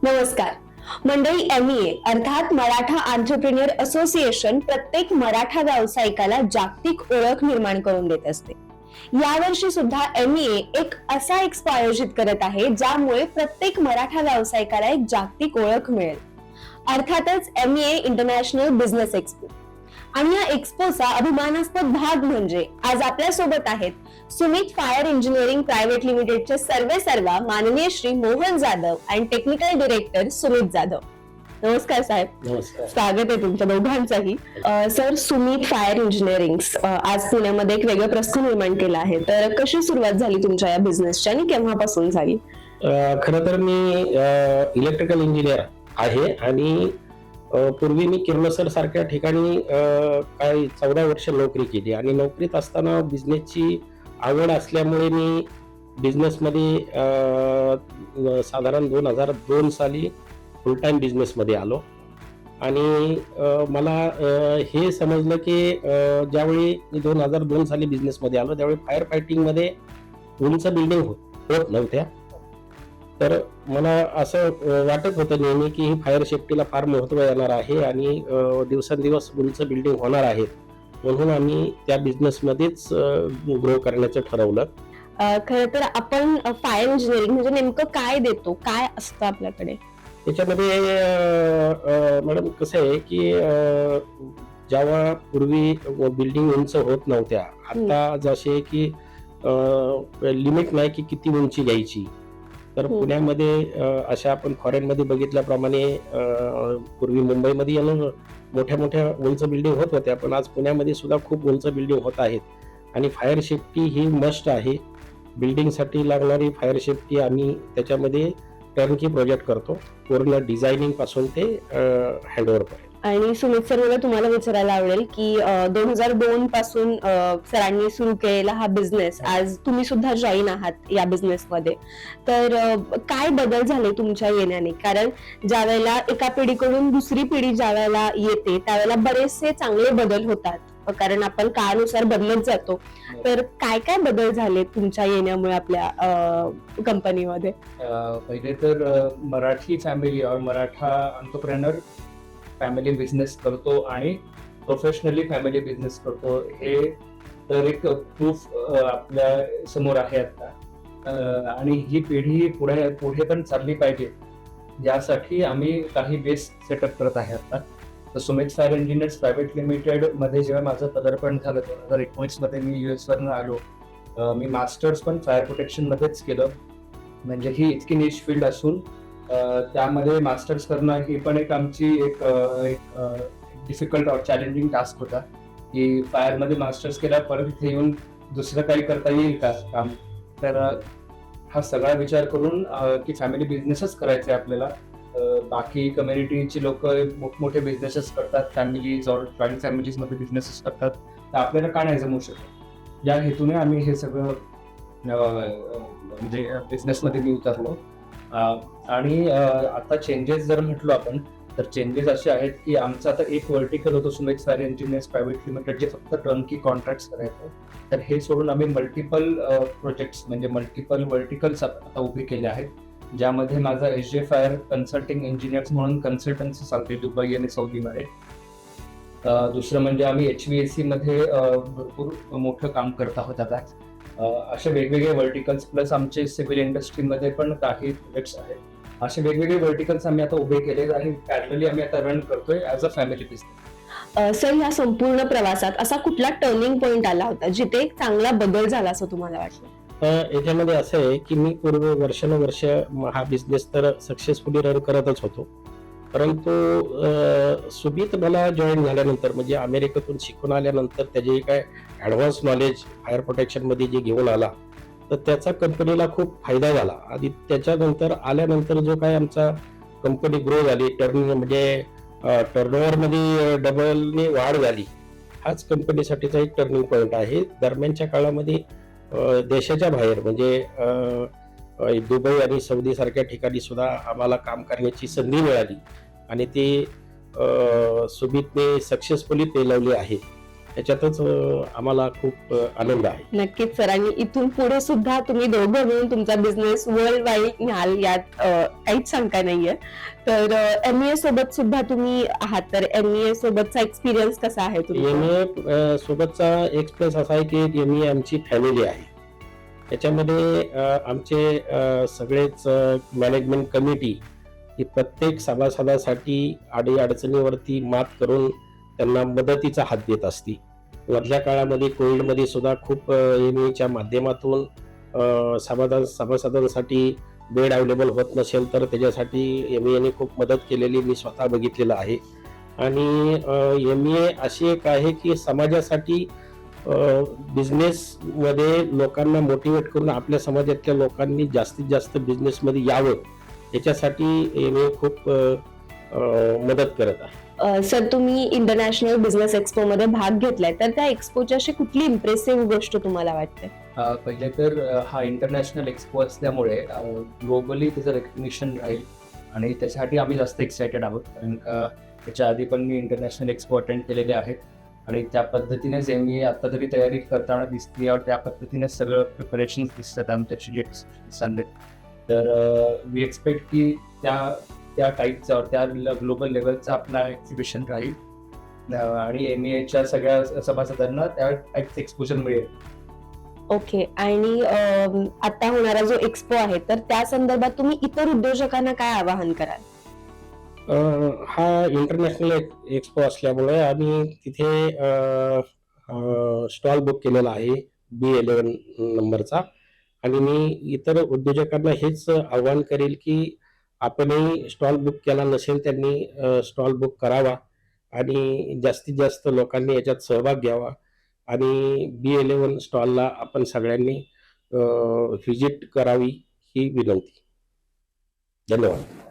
नमस्कार मंडळी. MEA अर्थात मराठा एंटरप्रेन्योर असोसिएशन प्रत्येक मराठा व्यावसायिकाला जागतिक ओळख निर्माण करून देत असते. यावर्षी सुद्धा MEA एक असा एक्स्पो आयोजित करत आहे ज्यामुळे प्रत्येक मराठा व्यावसायिकाला एक जागतिक ओळख मिळेल. अर्थातच MEA इंटरनॅशनल बिझनेस एक्स्पो. आणि या एक्स्पोचा अभिमानास्पद भाग म्हणजे आज आपल्या सोबत आहेत सुमित फायर इंजिनिअरिंग प्रायव्हेट लिमिटेडचे सर्वेसर्वा माननीय श्री मोहन जाधव आणि टेक्निकल डायरेक्टर सुमित जाधव. नमस्कार साहेब. नमस्कार. स्वागत आहे तुमच्या दोघांचाही. सर, सुमित फायर इंजिनिअरिंग आज पुण्यामध्ये एक वेगळं प्रस्थान निर्माण केलं आहे, तर कशी सुरुवात झाली तुमच्या या बिझनेसची आणि केव्हापासून झाली? खरं तर मी इलेक्ट्रिकल इंजिनियर आहे आणि पूर्वी मी किर्लोस्कर सारख्या ठिकाणी काही 14 वर्ष नोकरी केली आणि नोकरीत असताना बिझनेसची आवड असल्यामुळे मी बिझनेसमध्ये साधारण 2002 साली फुल टाइम बिझनेसमध्ये आलो. आणि मला हे समजलं की ज्यावेळी मी 2002 साली बिझनेसमध्ये आलो त्यावेळी फायर फायटिंगमध्ये उंच बिल्डिंग होत नव्हत्या. तर मला असं वाटत होतं नेहमी की ही फायर सेफ्टीला फार महत्त्व येणार आहे आणि दिवसेंदिवस उंच बिल्डिंग होणार आहेत, म्हणून आम्ही त्या बिझनेसमध्येच ग्रो करण्याचं ठरवलं. खरं तर आपण फायर इंजिनिअरिंग म्हणजे नेमकं काय देतो, काय असतं आपल्याकडे? त्याच्यामध्ये मॅडम कसं आहे की जेव्हा पूर्वी बिल्डिंग उंच होत नव्हत्या, आता जसे की लिमिट नाही की किती उंची घ्यायची. तर पुण्यामध्ये अशा आपण फॉरेनमध्ये बघितल्याप्रमाणे पूर्वी मुंबईमध्ये मोठ्या मोठ्या उंच बिल्डिंग होत होत्या, पण आज पुण्यामध्ये सुद्धा खूप उंच बिल्डिंग होत आहेत. आणि फायर सेफ्टी ही मस्ट आहे. बिल्डिंगसाठी लागणारी फायर सेफ्टी आम्ही त्याच्यामध्ये टर्नकी प्रोजेक्ट करतो, पूर्ण डिझायनिंग पासून ते हँडओव्हर पर्यंत. आणि सुमित सर, मला तुम्हाला विचारायला आवडेल की 2002 पासून सरांनी सुरू केलेला हा बिझनेस, आज तुम्ही सुद्धा जॉईन आहात या बिझनेसमध्ये, तर काय बदल झाले तुमच्या येण्याने? कारण ज्या वेळेला एका पिढीकडून दुसरी पिढी ज्या वेळेला येते त्यावेळेला बरेचसे चांगले बदल होतात, कारण आपण काळानुसार बदलत जातो. तर काय काय बदल झाले तुमच्या येण्यामुळे आपल्या कंपनीमध्ये? पहिले तर मराठी फॅमिली और मराठा एंटरप्रेन्योर फॅमिली बिझनेस करतो आणि प्रोफेशनली फॅमिली बिझनेस करतो, हे तर एक प्रूफ आपल्या समोर आहे आता. आणि ही पिढी पुढे पण चालली पाहिजे यासाठी आम्ही काही बेस सेटअप करत आहे आता. तर Sumit fire engineers private limited मध्ये जेव्हा माझं पदार्पण झालं 2019 मध्ये, मी US वरून आलो. मी मास्टर्स पण फायर प्रोटेक्शन मध्येच केलं. म्हणजे ही इतकी निश फील्ड असून त्यामध्ये मास्टर्स करणं ही पण एक आमची एक डिफिकल्ट और चॅलेंजिंग टास्क होता की फायरमध्ये मास्टर्स केला, परत इथे येऊन दुसरं काही करता येईल का काम. तर हा सगळा विचार करून की फॅमिली बिझनेसच करायचे आपल्याला. बाकी कम्युनिटीची लोक मोठमोठे बिझनेसेस करतात, फॅमिलीज और जॉईंट फॅमिलीजमध्ये बिझनेसेस करतात, तर आपल्याला का नाही जमू शकत. या हेतूने आम्ही हे सगळं म्हणजे बिझनेसमध्ये मी उतरलो. आणि आता चेंजेस जर म्हटलो आपण, तर चेंजेस असे आहेत की आमचं आता एक वर्टिकल होतं Sumit fire engineers private limited, जे फक्त टर्नकी कॉन्ट्रॅक्ट्स करायचं. तर हे सोडून आम्ही मल्टिपल प्रोजेक्ट्स म्हणजे मल्टिपल वर्टिकल्स आता उभे केले आहेत, ज्यामध्ये माझा SJ फायर कन्सल्टिंग इंजिनियर्स म्हणून कन्सल्टन्सी चालते दुबई आणि सौदीमध्ये. दुसरं म्हणजे आम्ही HVAC मध्ये भरपूर मोठं काम करत आहोत आता. असे वेगवेगळे वर्टिकल्स प्लस आमचे सिव्हिल इंडस्ट्रीमध्ये पण काही प्रोजेक्ट्स आहेत. असे वेगवेगळे वर्टिकल्स आम्ही आता उभे केले आणि पॅरलली आम्ही आता रन करतोय as a family business. Sir, या संपूर्ण प्रवासात असा कुठला टर्निंग पॉइंट आला होता जिथे एक चांगला बदल झाला असं तुम्हाला वाटलं? याच्यामध्ये असं आहे की मी पूर्वी वर्षानुवर्ष हा बिझनेस तर सक्सेसफुली रन करतच होतो, परंतु सुमित मला जॉईन झाल्यानंतर म्हणजे अमेरिकेतून शिकून आल्यानंतर त्याचे काय ॲडव्हान्स नॉलेज फायर प्रोटेक्शनमध्ये जे घेऊन आला, तर त्याचा कंपनीला खूप फायदा झाला. आणि त्याच्यानंतर आल्यानंतर जो काय आमचा कंपनी ग्रो झाली, म्हणजे टर्नओव्हरमध्ये डबलने वाढ झाली, हाच कंपनीसाठीचा एक टर्निंग पॉईंट आहे. दरम्यानच्या काळामध्ये देशाच्या बाहेर म्हणजे दुबई आणि सौदी सारख्या ठिकाणी सुद्धा आम्हाला काम करण्याची संधी मिळाली आणि ती सुमितने सक्सेसफुली पेलवली आहे. याच्यातच आम्हाला खूप आनंद आहे. नक्कीच सर. आणि इथून पुढे सुद्धा तुम्ही दोघं मिळून तुमचा बिझनेस वर्ल्ड वाईड न्याल यात काहीच शंका नाहीये. तर MBA सोबत सुद्धा तुम्ही आहात, तर MBA सोबतचा एक्सपिरियन्स कसा आहे तुमचा? MA सोबतचा एक्सप्रेस असा आहे की MA आमची फॅमिली आहे. त्याच्यामध्ये आमचे सगळेच मॅनेजमेंट कमिटी ही प्रत्येक सभासदासाठी अडीअडचणीवरती मात करून त्यांना मदतीचा हात देत असते. मधल्या काळामध्ये कोविडमध्ये सुद्धा खूप MAच्या माध्यमातून सभासदांसाठी बेड अवेलेबल होत नसेल तर त्याच्यासाठी MAने खूप मदत केलेली मी स्वतः बघितलेलं आहे. आणि MA अशी एक आहे की समाजासाठी बिझनेसमध्ये लोकांना मोटिवेट करून आपल्या समाजातल्या लोकांनी जास्तीत जास्त बिझनेसमध्ये यावं याच्यासाठी MA खूप मदत करत आहे. सर, तुम्ही इंटरनॅशनल बिझनेस एक्सपो मध्ये भाग घेतलाय, तर त्या एक्सपोची अशी कुठली इम्प्रेसिव्ह गोष्ट तुम्हाला वाटते? पहिले तर हा इंटरनॅशनल एक्सपो असल्यामुळे ग्लोबली त्याचं रेकग्निशन राहील आणि त्याच्यासाठी आम्ही जास्त एक्सायटेड आहोत. कारण त्याच्या आधी पण मी इंटरनॅशनल एक्सपो अटेंड केलेले आहेत आणि त्या पद्धतीनेच MBA आता तरी तयारी करताना दिसते और त्या पद्धतीने सगळं प्रिपरेशन दिसतात आमच्याशी जे चालले. तर वी एक्सपेक्ट की त्या टाईपचा त्या ग्लोबल लेवलचा आपला एक्झिबिशन राहील आणि MBAच्या सगळ्या सभासदांना त्या टाईपचं एक्सपोजर मिळेल. ओके. आणि आता होणारा जो एक्सपो आहे, तर त्या संदर्भात तुम्ही इतर उद्योजकांना काय आवाहन कराल? हा इंटरनॅशनल एक्सपो असल्यामुळे आम्ही तिथे स्टॉल बुक केलेला आहे B11 नंबरचा. आणि मी इतर उद्योजकांना हेच आव्हान करेल की आपणही स्टॉल बुक केला नसेल त्यांनी स्टॉल बुक करावा आणि जास्तीत जास्त लोकांनी याच्यात सहभाग घ्यावा आणि B11 स्टॉलला आपण सगळ्यांनी व्हिजिट करावी ही विनंती. धन्यवाद.